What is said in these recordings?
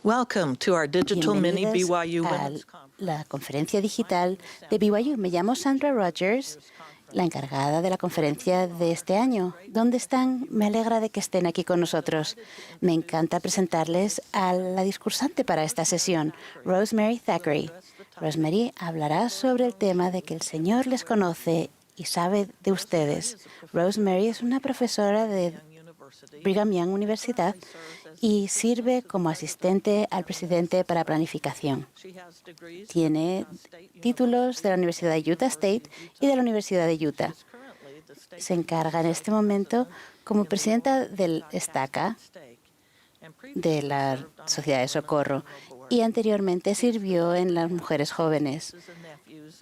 Welcome to our digital mini Bienvenidas BYU a Women's Conference. la conferencia digital de BYU. Me llamo Sandra Rogers, la encargada de la conferencia de este año. ¿Dónde están? Me alegra de que estén aquí con nosotros. Me encanta presentarles a la discursante para esta sesión, Rosemary Thackeray. Rosemary hablará sobre el tema de que el Señor les conoce y sabe de ustedes. Rosemary es una profesora de Brigham Young Universidad y sirve como asistente al presidente para planificación. Tiene títulos de la Universidad de Utah State y de la Universidad de Utah. Se encarga en este momento como presidenta del STACA, de la Sociedad de Socorro, y anteriormente sirvió en las Mujeres Jóvenes.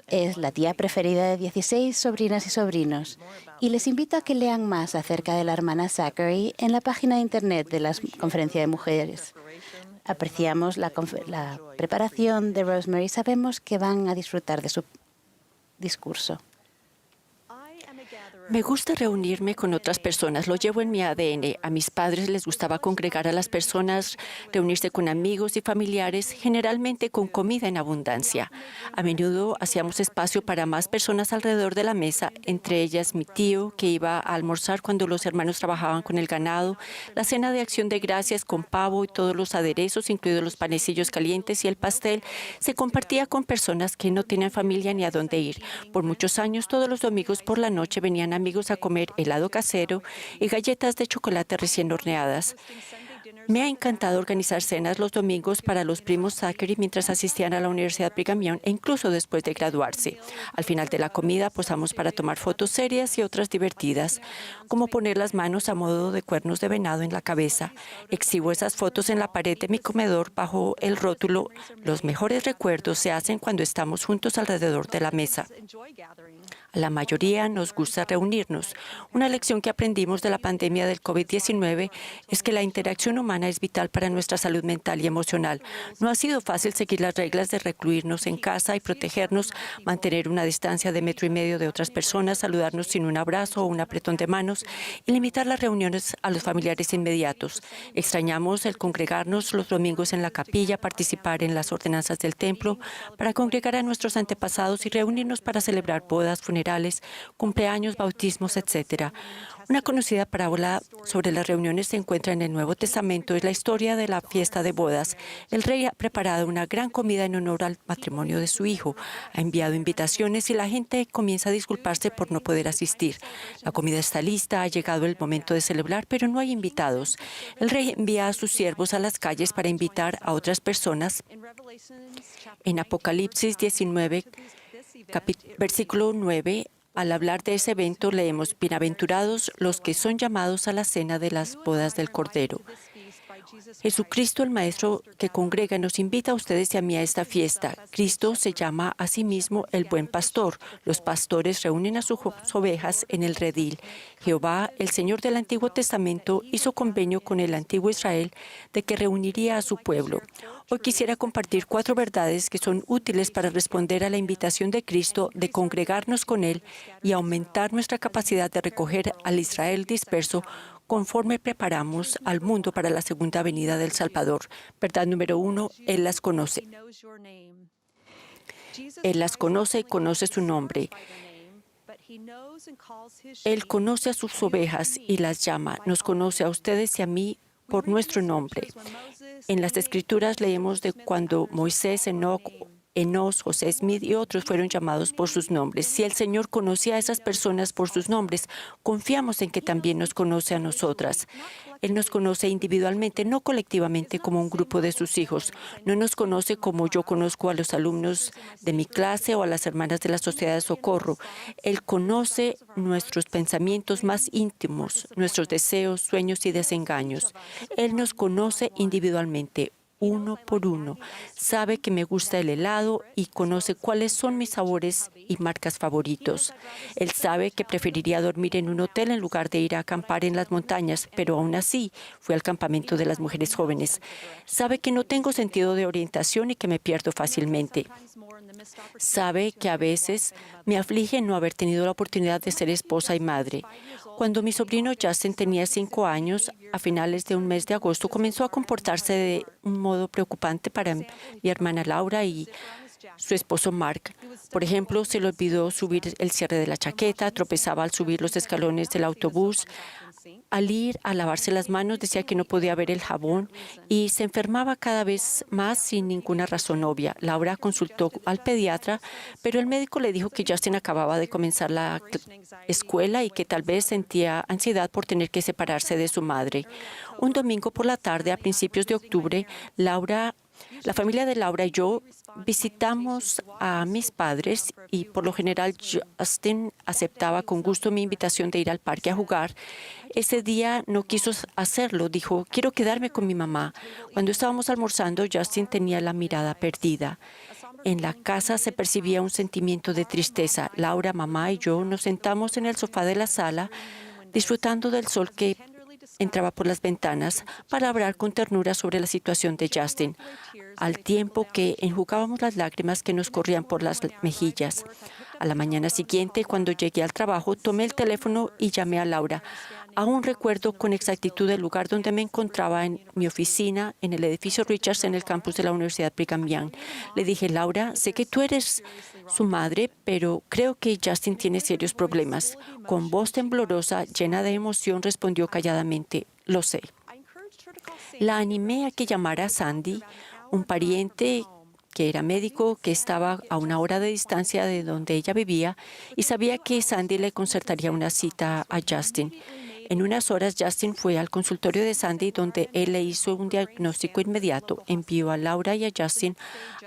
Es la tía preferida de 16 sobrinas y sobrinos, y les invito a que lean más acerca de la hermana Thackeray en la página de Internet de la Conferencia de Mujeres. Apreciamos la preparación de Rosemary y sabemos que van a disfrutar de su discurso. Me gusta reunirme con otras personas, lo llevo en mi ADN. A mis padres les gustaba congregar a las personas, reunirse con amigos y familiares, generalmente con comida en abundancia. A menudo hacíamos espacio para más personas alrededor de la mesa, entre ellas mi tío, que iba a almorzar cuando los hermanos trabajaban con el ganado, la cena de acción de gracias con pavo y todos los aderezos, incluidos los panecillos calientes y el pastel, se compartía con personas que no tenían familia ni a dónde ir. Por muchos años, todos los domingos por la noche venían amigos a comer helado casero y galletas de chocolate recién horneadas. Me ha encantado organizar cenas los domingos para los primos Thackeray mientras asistían a la Universidad Brigham Young e incluso después de graduarse. Al final de la comida posamos para tomar fotos serias y otras divertidas, como poner las manos a modo de cuernos de venado en la cabeza. Exhibo esas fotos en la pared de mi comedor bajo el rótulo "Los mejores recuerdos se hacen cuando estamos juntos alrededor de la mesa". A la mayoría nos gusta reunirnos. Una lección que aprendimos de la pandemia del COVID-19 es que la interacción humana es vital para nuestra salud mental y emocional. No ha sido fácil seguir las reglas de recluirnos en casa y protegernos, mantener una distancia de 1,5 metros de otras personas, saludarnos sin un abrazo o un apretón de manos y limitar las reuniones a los familiares inmediatos. Extrañamos el congregarnos los domingos en la capilla, participar en las ordenanzas del templo, para congregar a nuestros antepasados y reunirnos para celebrar bodas, funerales, cumpleaños, bautismos, etc. Una conocida parábola sobre las reuniones se encuentra en el Nuevo Testamento. Es la historia de la fiesta de bodas. El rey ha preparado una gran comida en honor al matrimonio de su hijo. Ha enviado invitaciones y la gente comienza a disculparse por no poder asistir. La comida está lista, ha llegado el momento de celebrar, pero no hay invitados. El rey envía a sus siervos a las calles para invitar a otras personas. En Apocalipsis 19, versículo 9, al hablar de ese evento, leemos: "Bienaventurados los que son llamados a la cena de las bodas del Cordero". Jesucristo, el Maestro que congrega, nos invita a ustedes y a mí a esta fiesta. Cristo se llama a sí mismo el Buen Pastor. Los pastores reúnen a sus ovejas en el redil. Jehová, el Señor del Antiguo Testamento, hizo convenio con el antiguo Israel de que reuniría a su pueblo. Hoy quisiera compartir 4 verdades que son útiles para responder a la invitación de Cristo de congregarnos con Él y aumentar nuestra capacidad de recoger al Israel disperso conforme preparamos al mundo para la segunda venida del Salvador. Verdad número 1, Él las conoce. Él las conoce y conoce su nombre. Él conoce a sus ovejas y las llama. Nos conoce a ustedes y a mí por nuestro nombre. En las Escrituras leemos de cuando Moisés, Enoc, Enos, José Smith y otros fueron llamados por sus nombres. Si el Señor conocía a esas personas por sus nombres, confiamos en que también nos conoce a nosotras. Él nos conoce individualmente, no colectivamente como un grupo de sus hijos. No nos conoce como yo conozco a los alumnos de mi clase o a las hermanas de la Sociedad de Socorro. Él conoce nuestros pensamientos más íntimos, nuestros deseos, sueños y desengaños. Él nos conoce individualmente, uno por uno. Sabe que me gusta el helado y conoce cuáles son mis sabores y marcas favoritos. Él sabe que preferiría dormir en un hotel en lugar de ir a acampar en las montañas, pero aún así fui al campamento de las mujeres jóvenes. Sabe que no tengo sentido de orientación y que me pierdo fácilmente. Sabe que a veces me aflige no haber tenido la oportunidad de ser esposa y madre. Cuando mi sobrino Justin tenía 5 años, a finales de un mes de agosto, comenzó a comportarse de un modo preocupante para mi hermana Laura y su esposo Mark. Por ejemplo, se le olvidó subir el cierre de la chaqueta, tropezaba al subir los escalones del autobús. Al ir a lavarse las manos decía que no podía ver el jabón y se enfermaba cada vez más sin ninguna razón obvia. Laura consultó al pediatra, pero el médico le dijo que Justin acababa de comenzar la escuela y que tal vez sentía ansiedad por tener que separarse de su madre. Un domingo por la tarde, a principios de octubre, la familia de Laura y yo visitamos a mis padres y por lo general Justin aceptaba con gusto mi invitación de ir al parque a jugar. Ese día no quiso hacerlo, dijo, quiero quedarme con mi mamá. Cuando estábamos almorzando, Justin tenía la mirada perdida. En la casa se percibía un sentimiento de tristeza. Laura, mamá y yo nos sentamos en el sofá de la sala disfrutando del sol que entraba por las ventanas para hablar con ternura sobre la situación de Justin, al tiempo que enjugábamos las lágrimas que nos corrían por las mejillas. A la mañana siguiente, cuando llegué al trabajo, tomé el teléfono y llamé a Laura. Aún recuerdo con exactitud el lugar donde me encontraba en mi oficina, en el edificio Richards, en el campus de la Universidad Brigham Young. Le dije, Laura, sé que tú eres su madre, pero creo que Justin tiene serios problemas. Con voz temblorosa, llena de emoción, respondió calladamente, lo sé. La animé a que llamara a Sandy, un pariente que era médico, que estaba a una hora de distancia de donde ella vivía, y sabía que Sandy le concertaría una cita a Justin. En unas horas, Justin fue al consultorio de Sandy, donde él le hizo un diagnóstico inmediato. Envió a Laura y a Justin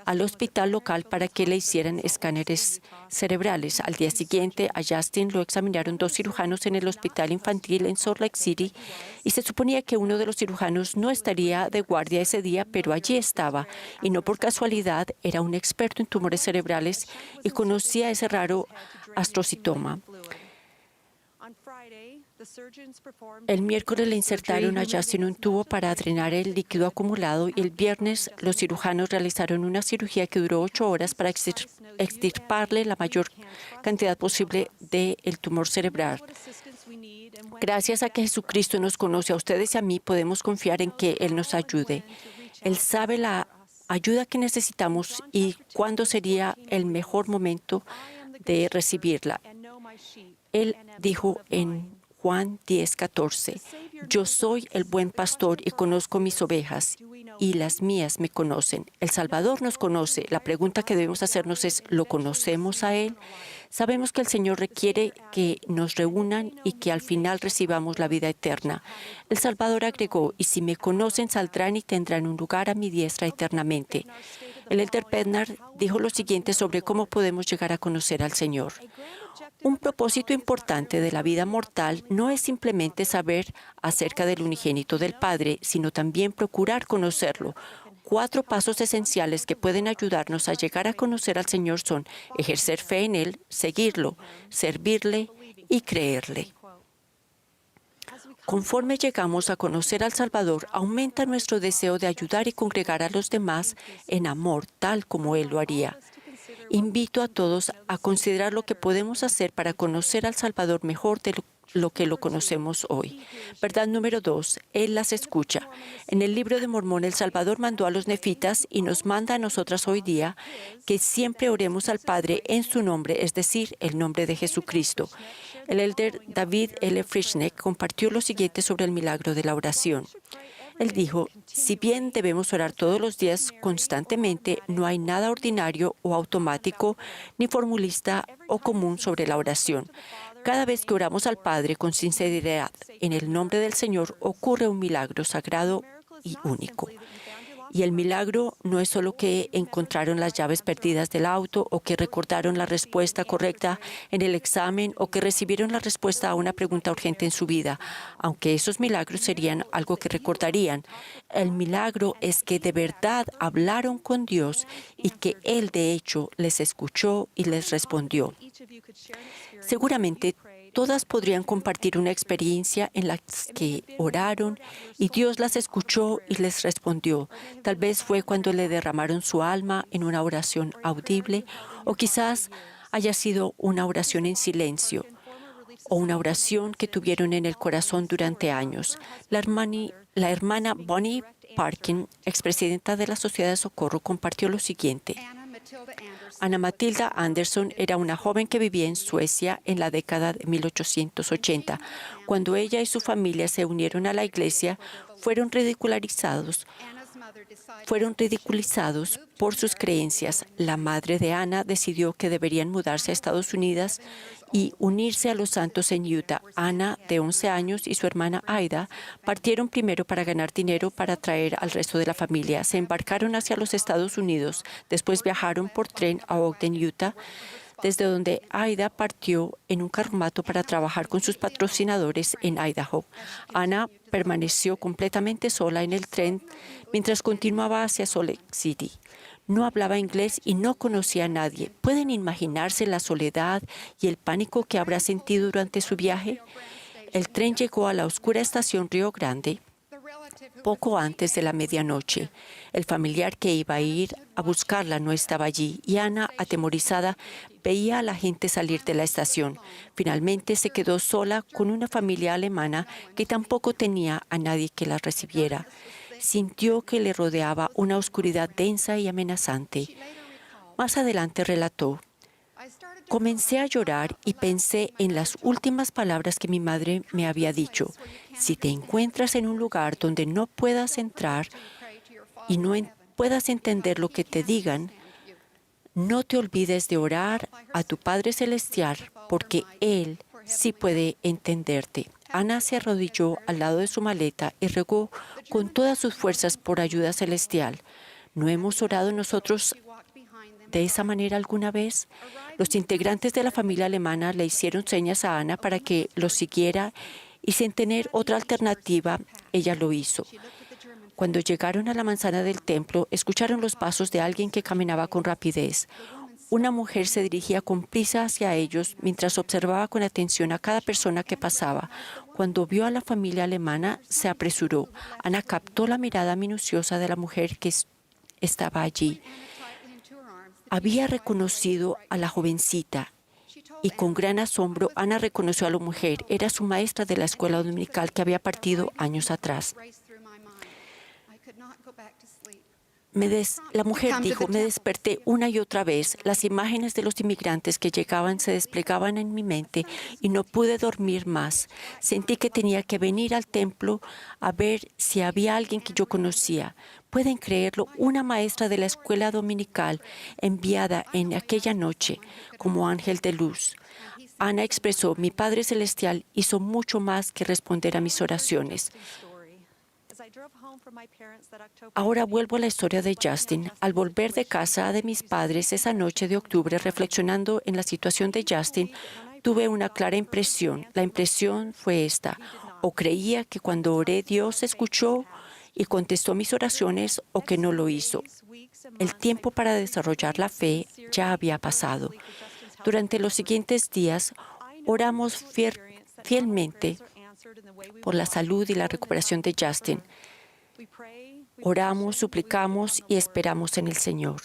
al hospital local para que le hicieran escáneres cerebrales. Al día siguiente, a Justin lo examinaron 2 cirujanos en el hospital infantil en Salt Lake City y se suponía que uno de los cirujanos no estaría de guardia ese día, pero allí estaba. Y no por casualidad, era un experto en tumores cerebrales y conocía ese raro astrocitoma. El miércoles le insertaron a Justin un tubo para drenar el líquido acumulado y el viernes los cirujanos realizaron una cirugía que duró 8 horas para extirparle la mayor cantidad posible del tumor cerebral. Gracias a que Jesucristo nos conoce a ustedes y a mí, podemos confiar en que Él nos ayude. Él sabe la ayuda que necesitamos y cuándo sería el mejor momento de recibirla. Él dijo en Juan 10:14, yo soy el buen pastor y conozco mis ovejas, y las mías me conocen. El Salvador nos conoce. La pregunta que debemos hacernos es, ¿lo conocemos a Él? Sabemos que el Señor requiere que nos reúnan y que al final recibamos la vida eterna. El Salvador agregó, y si me conocen, saldrán y tendrán un lugar a mi diestra eternamente. El Elder Bednar dijo lo siguiente sobre cómo podemos llegar a conocer al Señor. Un propósito importante de la vida mortal no es simplemente saber acerca del unigénito del Padre, sino también procurar conocerlo. 4 pasos esenciales que pueden ayudarnos a llegar a conocer al Señor son ejercer fe en Él, seguirlo, servirle y creerle. Conforme llegamos a conocer al Salvador, aumenta nuestro deseo de ayudar y congregar a los demás en amor, tal como Él lo haría. Invito a todos a considerar lo que podemos hacer para conocer al Salvador mejor de lo que lo conocemos hoy. Verdad número 2, Él las escucha. En el libro de Mormón, el Salvador mandó a los nefitas y nos manda a nosotras hoy día que siempre oremos al Padre en su nombre, es decir, el nombre de Jesucristo. El elder David L. Frischneck compartió lo siguiente sobre el milagro de la oración. Él dijo, si bien debemos orar todos los días constantemente, no hay nada ordinario o automático, ni formulista o común sobre la oración. Cada vez que oramos al Padre con sinceridad en el nombre del Señor, ocurre un milagro sagrado y único. Y el milagro no es solo que encontraron las llaves perdidas del auto o que recordaron la respuesta correcta en el examen o que recibieron la respuesta a una pregunta urgente en su vida, aunque esos milagros serían algo que recordarían. El milagro es que de verdad hablaron con Dios y que Él de hecho les escuchó y les respondió. Seguramente Todas podrían compartir una experiencia en la que oraron y Dios las escuchó y les respondió. Tal vez fue cuando le derramaron su alma en una oración audible, o quizás haya sido una oración en silencio o una oración que tuvieron en el corazón durante años. La hermana Bonnie Parkin, expresidenta de la Sociedad de Socorro, compartió lo siguiente. Ana Matilda Anderson era una joven que vivía en Suecia en la década de 1880. Cuando ella y su familia se unieron a la iglesia, fueron ridiculizados por sus creencias. La madre de Ana decidió que deberían mudarse a Estados Unidos y unirse a los santos en Utah. Ana, de 11 años, y su hermana Aida partieron primero para ganar dinero para traer al resto de la familia. Se embarcaron hacia los Estados Unidos. Después viajaron por tren a Ogden, Utah, desde donde Aida partió en un carromato para trabajar con sus patrocinadores en Idaho. Ana permaneció completamente sola en el tren mientras continuaba hacia Salt Lake City. No hablaba inglés y no conocía a nadie. ¿Pueden imaginarse la soledad y el pánico que habrá sentido durante su viaje? El tren llegó a la oscura estación Río Grande poco antes de la medianoche. El familiar que iba a ir a buscarla no estaba allí y Ana, atemorizada, veía a la gente salir de la estación. Finalmente se quedó sola con una familia alemana que tampoco tenía a nadie que la recibiera. Sintió que le rodeaba una oscuridad densa y amenazante. Más adelante relató: comencé a llorar y pensé en las últimas palabras que mi madre me había dicho. Si te encuentras en un lugar donde no puedas entrar y no puedas entender lo que te digan, no te olvides de orar a tu Padre Celestial, porque Él sí puede entenderte. Ana se arrodilló al lado de su maleta y rogó con todas sus fuerzas por ayuda celestial. ¿No hemos orado nosotros de esa manera alguna vez? Los integrantes de la familia alemana le hicieron señas a Ana para que los siguiera y, sin tener otra alternativa, ella lo hizo. Cuando llegaron a la manzana del templo, escucharon los pasos de alguien que caminaba con rapidez. Una mujer se dirigía con prisa hacia ellos mientras observaba con atención a cada persona que pasaba. Cuando vio a la familia alemana, se apresuró. Ana captó la mirada minuciosa de la mujer que estaba allí. Había reconocido a la jovencita y con gran asombro Ana reconoció a la mujer. Era su maestra de la escuela dominical que había partido años atrás. La mujer dijo: me desperté una y otra vez. Las imágenes de los inmigrantes que llegaban se desplegaban en mi mente y no pude dormir más. Sentí que tenía que venir al templo a ver si había alguien que yo conocía. Pueden creerlo, una maestra de la escuela dominical enviada en aquella noche como ángel de luz. Ana expresó: mi Padre Celestial hizo mucho más que responder a mis oraciones. Ahora vuelvo a la historia de Justin. Al volver de casa de mis padres esa noche de octubre, reflexionando en la situación de Justin, tuve una clara impresión. La impresión fue esta: o creía que cuando oré Dios escuchó y contestó mis oraciones, o que no lo hizo. El tiempo para desarrollar la fe ya había pasado. Durante los siguientes días, oramos fielmente por la salud y la recuperación de Justin. Oramos, suplicamos y esperamos en el Señor.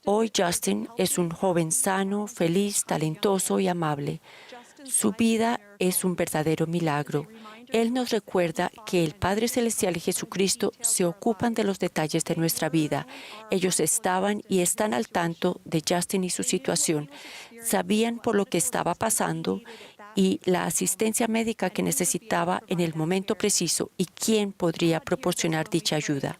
Hoy Justin es un joven sano, feliz, talentoso y amable. Su vida es un verdadero milagro. Él nos recuerda que el Padre Celestial y Jesucristo se ocupan de los detalles de nuestra vida. Ellos estaban y están al tanto de Justin y su situación. Sabían por lo que estaba pasando y la asistencia médica que necesitaba en el momento preciso y quién podría proporcionar dicha ayuda.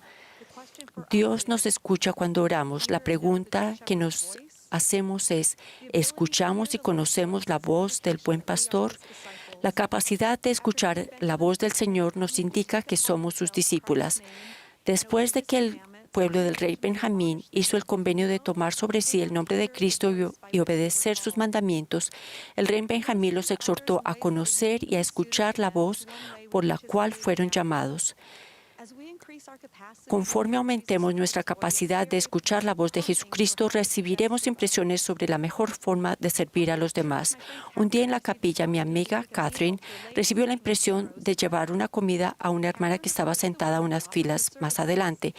Dios nos escucha cuando oramos. La pregunta que nos hacemos es: ¿escuchamos y conocemos la voz del buen pastor? La capacidad de escuchar la voz del Señor nos indica que somos sus discípulas. Después de que el pueblo del rey Benjamín hizo el convenio de tomar sobre sí el nombre de Cristo y obedecer sus mandamientos, el rey Benjamín los exhortó a conocer y a escuchar la voz por la cual fueron llamados. Conforme aumentemos nuestra capacidad de escuchar la voz de Jesucristo, recibiremos impresiones sobre la mejor forma de servir a los demás. Un día en la capilla, mi amiga Catherine recibió la impresión de llevar una comida a una hermana que estaba sentada unas filas más adelante.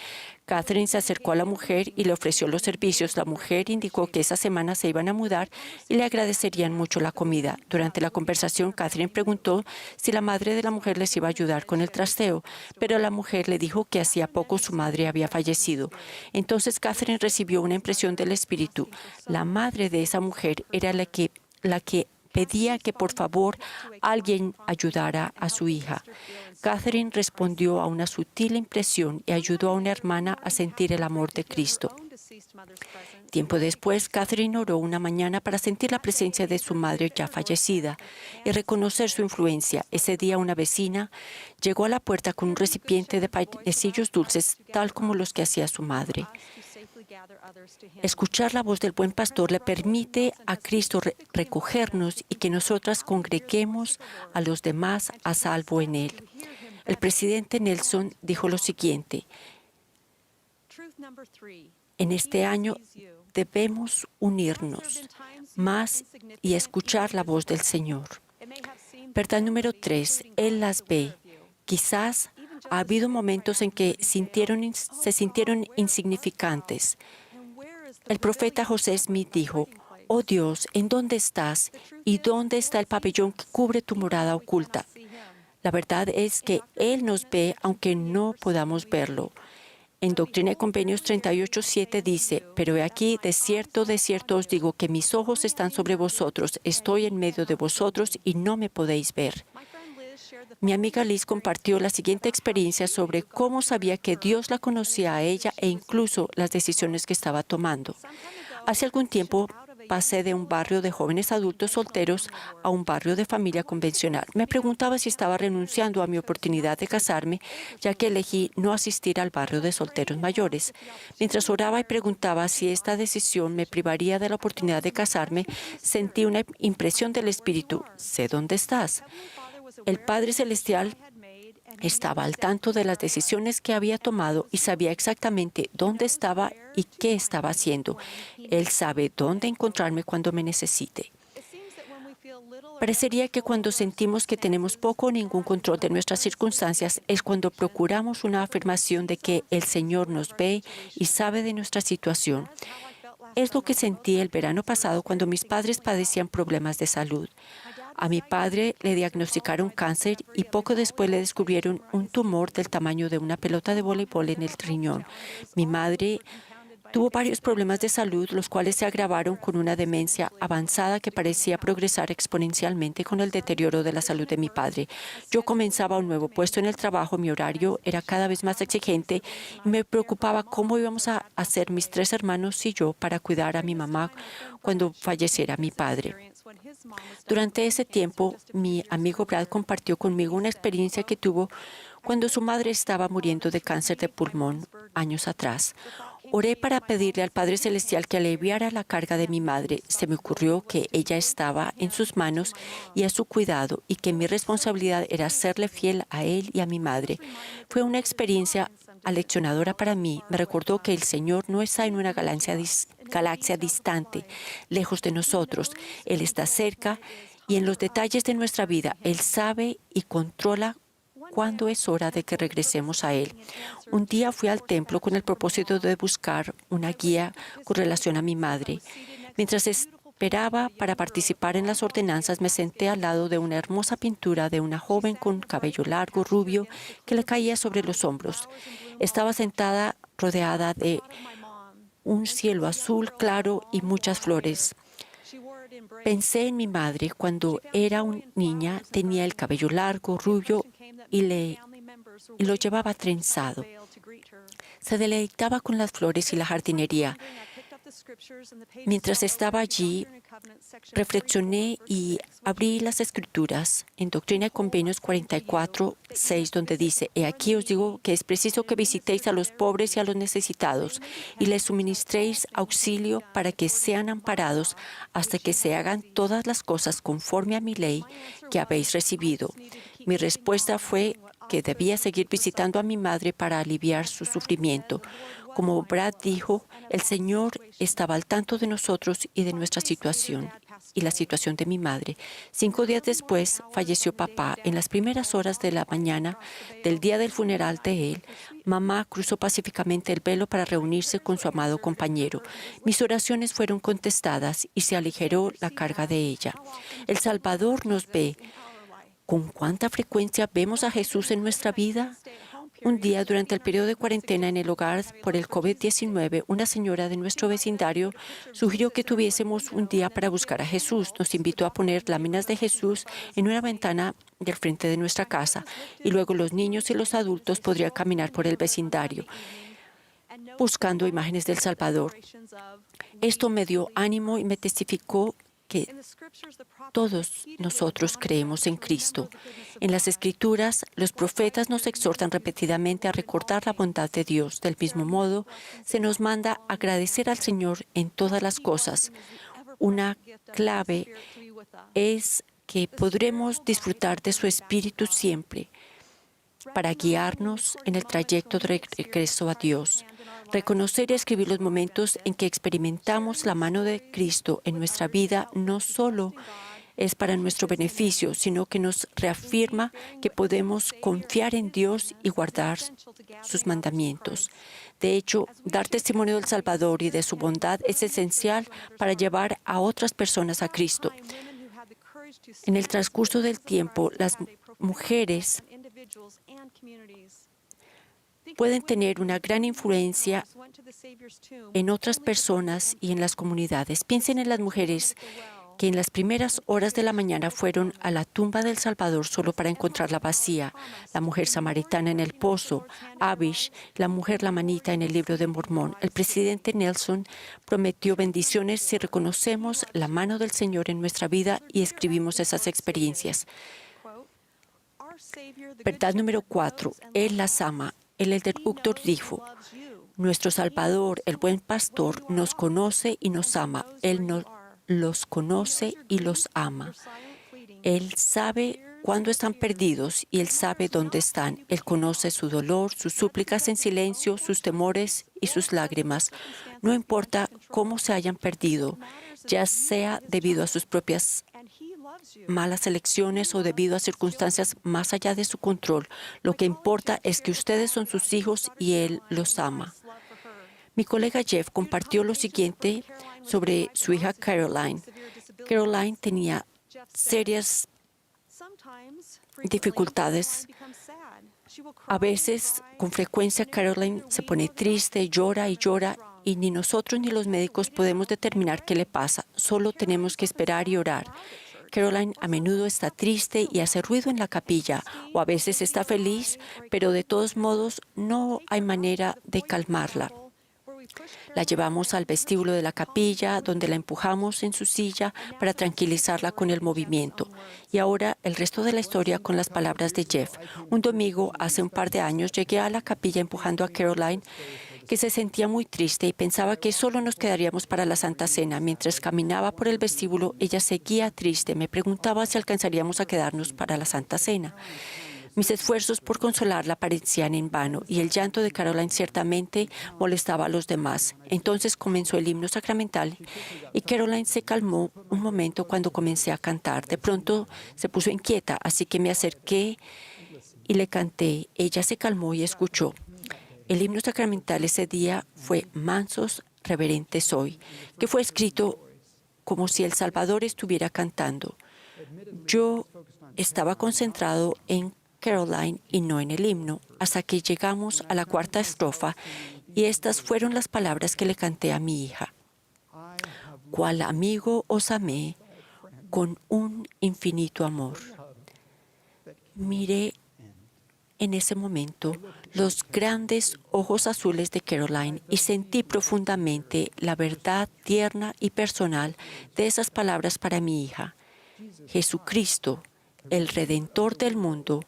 Catherine se acercó a la mujer y le ofreció los servicios. La mujer indicó que esa semana se iban a mudar y le agradecerían mucho la comida. Durante la conversación, Catherine preguntó si la madre de la mujer les iba a ayudar con el trasteo, pero la mujer le dijo que hacía poco su madre había fallecido. Entonces Catherine recibió una impresión del Espíritu. La madre de esa mujer era la que pedía que por favor alguien ayudara a su hija. Catherine respondió a una sutil impresión y ayudó a una hermana a sentir el amor de Cristo. Tiempo después, Catherine oró una mañana para sentir la presencia de su madre ya fallecida y reconocer su influencia. Ese día una vecina llegó a la puerta con un recipiente de panecillos dulces, tal como los que hacía su madre. Escuchar la voz del buen pastor le permite a Cristo recogernos y que nosotras congreguemos a los demás a salvo en Él. El presidente Nelson dijo lo siguiente: en este año debemos unirnos más y escuchar la voz del Señor. Verdad número 3, Él las ve. Quizás ha habido momentos en que se sintieron insignificantes. El profeta José Smith dijo: «Oh Dios, ¿en dónde estás? ¿Y dónde está el pabellón que cubre tu morada oculta?». La verdad es que Él nos ve aunque no podamos verlo. En Doctrina y Convenios 38:7 dice: «Pero he aquí, de cierto os digo que mis ojos están sobre vosotros, estoy en medio de vosotros y no me podéis ver». Mi amiga Liz compartió la siguiente experiencia sobre cómo sabía que Dios la conocía a ella e incluso las decisiones que estaba tomando. Hace algún tiempo pasé de un barrio de jóvenes adultos solteros a un barrio de familia convencional. Me preguntaba si estaba renunciando a mi oportunidad de casarme, ya que elegí no asistir al barrio de solteros mayores. Mientras oraba y preguntaba si esta decisión me privaría de la oportunidad de casarme, sentí una impresión del Espíritu: «Sé dónde estás». El Padre Celestial estaba al tanto de las decisiones que había tomado y sabía exactamente dónde estaba y qué estaba haciendo. Él sabe dónde encontrarme cuando me necesite. Parecería que cuando sentimos que tenemos poco o ningún control de nuestras circunstancias es cuando procuramos una afirmación de que el Señor nos ve y sabe de nuestra situación. Es lo que sentí el verano pasado cuando mis padres padecían problemas de salud. A mi padre le diagnosticaron cáncer y poco después le descubrieron un tumor del tamaño de una pelota de voleibol en el riñón. Mi madre tuvo varios problemas de salud, los cuales se agravaron con una demencia avanzada que parecía progresar exponencialmente con el deterioro de la salud de mi padre. Yo comenzaba un nuevo puesto en el trabajo, mi horario era cada vez más exigente y me preocupaba cómo íbamos a hacer mis 3 hermanos y yo para cuidar a mi mamá cuando falleciera mi padre. Durante ese tiempo, mi amigo Brad compartió conmigo una experiencia que tuvo cuando su madre estaba muriendo de cáncer de pulmón años atrás. Oré para pedirle al Padre Celestial que aliviara la carga de mi madre. Se me ocurrió que ella estaba en sus manos y a su cuidado y que mi responsabilidad era serle fiel a él y a mi madre. Fue una experiencia aleccionadora para mí. Me recordó que el Señor no está en una galaxia distante, lejos de nosotros. Él está cerca y en los detalles de nuestra vida. Él sabe y controla cuándo es hora de que regresemos a Él. Un día fui al templo con el propósito de buscar una guía con relación a mi madre. Mientras esperaba para participar en las ordenanzas, me senté al lado de una hermosa pintura de una joven con cabello largo, rubio, que le caía sobre los hombros. Estaba sentada rodeada de un cielo azul claro y muchas flores. Pensé en mi madre cuando era una niña, tenía el cabello largo, rubio y lo llevaba trenzado. Se deleitaba con las flores y la jardinería. Mientras estaba allí, reflexioné y abrí las Escrituras en Doctrina y Convenios 44:6, donde dice: «He aquí os digo que es preciso que visitéis a los pobres y a los necesitados y les suministréis auxilio para que sean amparados hasta que se hagan todas las cosas conforme a mi ley que habéis recibido». Mi respuesta fue que debía seguir visitando a mi madre para aliviar su sufrimiento. Como Brad dijo, el Señor estaba al tanto de nosotros y de nuestra situación y la situación de mi madre. 5 días después falleció papá. En las primeras horas de la mañana del día del funeral de él, mamá cruzó pacíficamente el velo para reunirse con su amado compañero. Mis oraciones fueron contestadas y se aligeró la carga de ella. El Salvador nos ve. ¿Con cuánta frecuencia vemos a Jesús en nuestra vida? Un día, durante el periodo de cuarentena en el hogar por el COVID-19, una señora de nuestro vecindario sugirió que tuviésemos un día para buscar a Jesús. Nos invitó a poner láminas de Jesús en una ventana del frente de nuestra casa y luego los niños y los adultos podrían caminar por el vecindario buscando imágenes del Salvador. Esto me dio ánimo y me testificó que todos nosotros creemos en Cristo. En las Escrituras, los profetas nos exhortan repetidamente a recordar la bondad de Dios. Del mismo modo, se nos manda agradecer al Señor en todas las cosas. Una clave es que podremos disfrutar de su Espíritu siempre para guiarnos en el trayecto de regreso a Dios. Reconocer y escribir los momentos en que experimentamos la mano de Cristo en nuestra vida no solo es para nuestro beneficio, sino que nos reafirma que podemos confiar en Dios y guardar sus mandamientos. De hecho, dar testimonio del Salvador y de su bondad es esencial para llevar a otras personas a Cristo. En el transcurso del tiempo, las mujeres pueden tener una gran influencia en otras personas y en las comunidades. Piensen en las mujeres que en las primeras horas de la mañana fueron a la tumba del Salvador solo para encontrarla vacía, la mujer samaritana en el pozo, Abish, la mujer lamanita en el libro de Mormón. El presidente Nelson prometió bendiciones si reconocemos la mano del Señor en nuestra vida y escribimos esas experiencias. Verdad número 4. Él las ama. El elder Uchtdorf dijo, nuestro Salvador, el buen pastor, nos conoce y nos ama. Él los conoce y los ama. Él sabe cuándo están perdidos y Él sabe dónde están. Él conoce su dolor, sus súplicas en silencio, sus temores y sus lágrimas. No importa cómo se hayan perdido, ya sea debido a sus propias malas elecciones o debido a circunstancias más allá de su control. Lo que importa es que ustedes son sus hijos y Él los ama. Mi colega Jeff compartió lo siguiente sobre su hija Caroline. Caroline tenía serias dificultades. A veces, con frecuencia, Caroline se pone triste, llora y ni nosotros ni los médicos podemos determinar qué le pasa. Solo tenemos que esperar y orar. Caroline a menudo está triste y hace ruido en la capilla, o a veces está feliz, pero de todos modos no hay manera de calmarla. La llevamos al vestíbulo de la capilla, donde la empujamos en su silla para tranquilizarla con el movimiento. Y ahora el resto de la historia con las palabras de Jeff. Un domingo, hace un par de años, llegué a la capilla empujando a Caroline, que se sentía muy triste y pensaba que solo nos quedaríamos para la Santa Cena. Mientras caminaba por el vestíbulo, ella seguía triste. Me preguntaba si alcanzaríamos a quedarnos para la Santa Cena. Mis esfuerzos por consolarla parecían en vano y el llanto de Caroline ciertamente molestaba a los demás. Entonces comenzó el himno sacramental y Caroline se calmó un momento cuando comencé a cantar. De pronto se puso inquieta, así que me acerqué y le canté. Ella se calmó y escuchó. El himno sacramental ese día fue Mansos reverentes hoy, que fue escrito como si el Salvador estuviera cantando. Yo estaba concentrado en Caroline y no en el himno, hasta que llegamos a la cuarta estrofa y estas fueron las palabras que le canté a mi hija. Cual amigo os amé con un infinito amor. Miré en ese momento los grandes ojos azules de Caroline y sentí profundamente la verdad tierna y personal de esas palabras para mi hija. Jesucristo, el Redentor del mundo,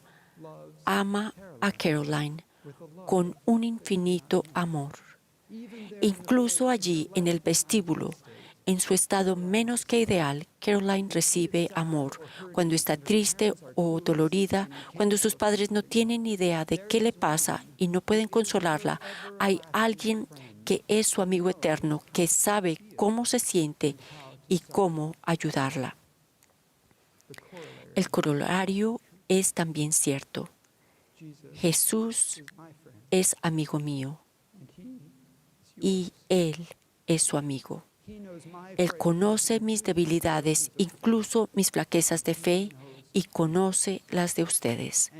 ama a Caroline con un infinito amor. Incluso allí en el vestíbulo, en su estado menos que ideal, Caroline recibe amor. Cuando está triste o dolorida, cuando sus padres no tienen ni idea de qué le pasa y no pueden consolarla, hay alguien que es su amigo eterno, que sabe cómo se siente y cómo ayudarla. El corolario es también cierto. Jesús es amigo mío y Él es su amigo. Él conoce mis debilidades, incluso mis flaquezas de fe, y conoce las de ustedes.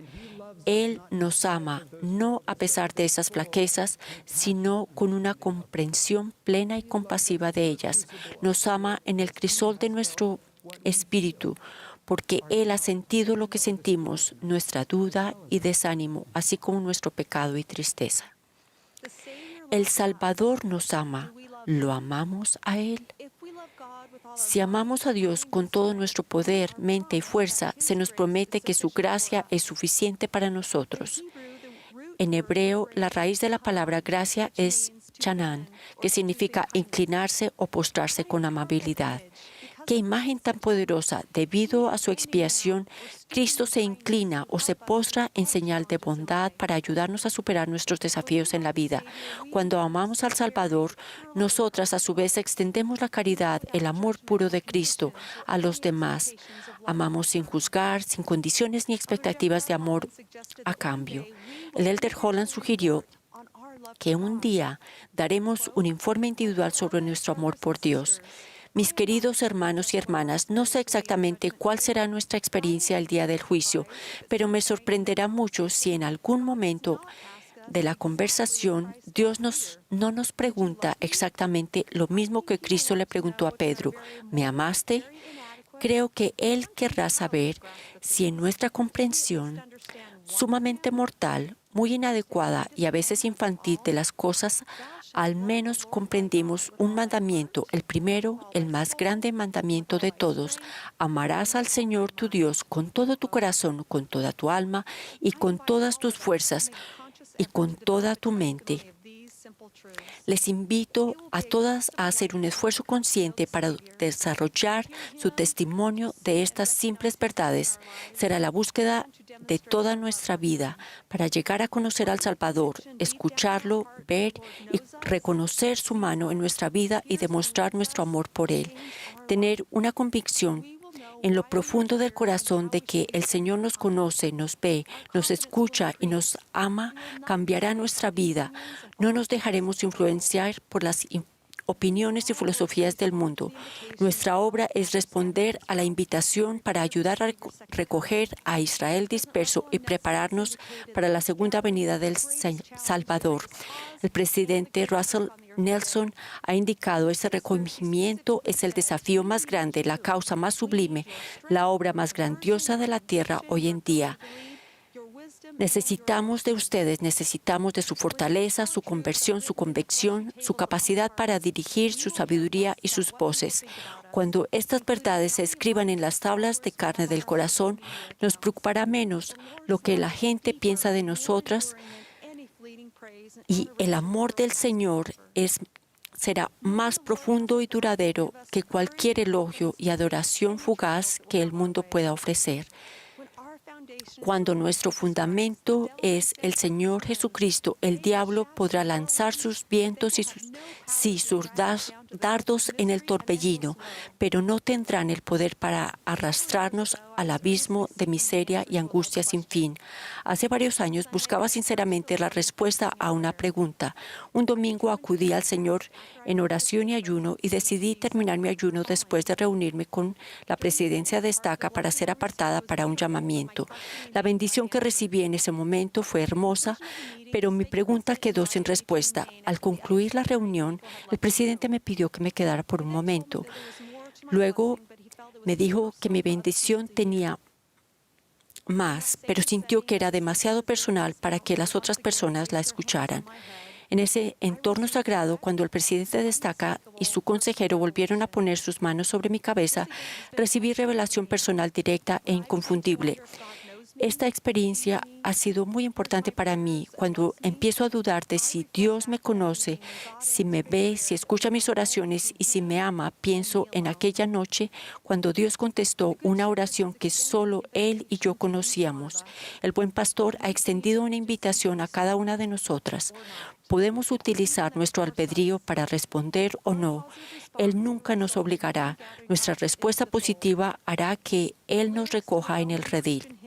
Él nos ama no a pesar de esas flaquezas, sino con una comprensión plena y compasiva de ellas. Nos ama en el crisol de nuestro espíritu, porque Él ha sentido lo que sentimos, nuestra duda y desánimo, así como nuestro pecado y tristeza. El Salvador nos ama. ¿Lo amamos a Él? Si amamos a Dios con todo nuestro poder, mente y fuerza, se nos promete que su gracia es suficiente para nosotros. En hebreo, la raíz de la palabra gracia es chanán, que significa inclinarse o postrarse con amabilidad. ¡Qué imagen tan poderosa! Debido a su expiación, Cristo se inclina o se postra en señal de bondad para ayudarnos a superar nuestros desafíos en la vida. Cuando amamos al Salvador, nosotras a su vez extendemos la caridad, el amor puro de Cristo a los demás. Amamos sin juzgar, sin condiciones ni expectativas de amor a cambio. El Elder Holland sugirió que un día daremos un informe individual sobre nuestro amor por Dios. Mis queridos hermanos y hermanas, no sé exactamente cuál será nuestra experiencia el día del juicio, pero me sorprenderá mucho si en algún momento de la conversación Dios no nos pregunta exactamente lo mismo que Cristo le preguntó a Pedro: ¿me amaste? Creo que Él querrá saber si en nuestra comprensión sumamente mortal, muy inadecuada y a veces infantil de las cosas, al menos comprendimos un mandamiento, el primero, el más grande mandamiento de todos: amarás al Señor tu Dios con todo tu corazón, con toda tu alma y con todas tus fuerzas y con toda tu mente. Les invito a todas a hacer un esfuerzo consciente para desarrollar su testimonio de estas simples verdades. Será la búsqueda de toda nuestra vida para llegar a conocer al Salvador, escucharlo, ver y reconocer su mano en nuestra vida y demostrar nuestro amor por Él. Tener una convicción en lo profundo del corazón de que el Señor nos conoce, nos ve, nos escucha y nos ama, cambiará nuestra vida. No nos dejaremos influenciar por las opiniones y filosofías del mundo. Nuestra obra es responder a la invitación para ayudar a recoger a Israel disperso y prepararnos para la segunda venida del Salvador. El presidente Russell Nelson ha indicado: ese recogimiento es el desafío más grande, la causa más sublime, la obra más grandiosa de la tierra hoy en día. Necesitamos de ustedes, necesitamos de su fortaleza, su conversión, su convicción, su capacidad para dirigir, su sabiduría y sus voces. Cuando estas verdades se escriban en las tablas de carne del corazón, nos preocupará menos lo que la gente piensa de nosotras, y el amor del Señor será más profundo y duradero que cualquier elogio y adoración fugaz que el mundo pueda ofrecer. Cuando nuestro fundamento es el Señor Jesucristo, el diablo podrá lanzar sus vientos y sus dardos en el torbellino, pero no tendrán el poder para arrastrarnos al abismo de miseria y angustia sin fin. Hace varios años buscaba sinceramente la respuesta a una pregunta. Un domingo acudí al Señor en oración y ayuno y decidí terminar mi ayuno después de reunirme con la presidencia de Estaca para ser apartada para un llamamiento. La bendición que recibí en ese momento fue hermosa, pero mi pregunta quedó sin respuesta. Al concluir la reunión, el presidente me pidió que me quedara por un momento. Luego me dijo que mi bendición tenía más, pero sintió que era demasiado personal para que las otras personas la escucharan. En ese entorno sagrado, cuando el presidente de Estaca y su consejero volvieron a poner sus manos sobre mi cabeza, recibí revelación personal directa e inconfundible. Esta experiencia ha sido muy importante para mí. Cuando empiezo a dudar de si Dios me conoce, si me ve, si escucha mis oraciones y si me ama, pienso en aquella noche cuando Dios contestó una oración que solo Él y yo conocíamos. El buen pastor ha extendido una invitación a cada una de nosotras. Podemos utilizar nuestro albedrío para responder o no. Él nunca nos obligará. Nuestra respuesta positiva hará que Él nos recoja en el redil.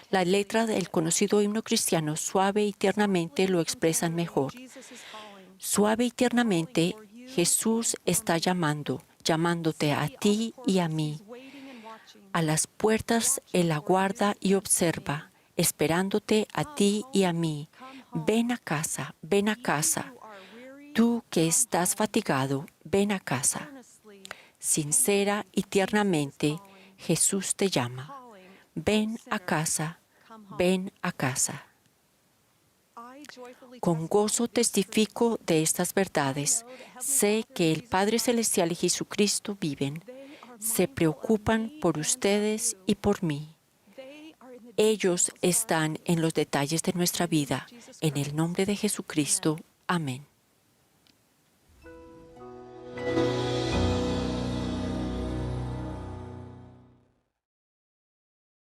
La letra del conocido himno cristiano Suave y tiernamente lo expresan mejor. Suave y tiernamente Jesús está llamándote a ti y a mí. A las puertas Él aguarda y observa, esperándote a ti y a mí. Ven a casa, ven a casa. Tú que estás fatigado, ven a casa. Sincera y tiernamente Jesús te llama. Ven a casa, ven a casa. Con gozo testifico de estas verdades. Sé que el Padre Celestial y Jesucristo viven. Se preocupan por ustedes y por mí. Ellos están en los detalles de nuestra vida. En el nombre de Jesucristo. Amén.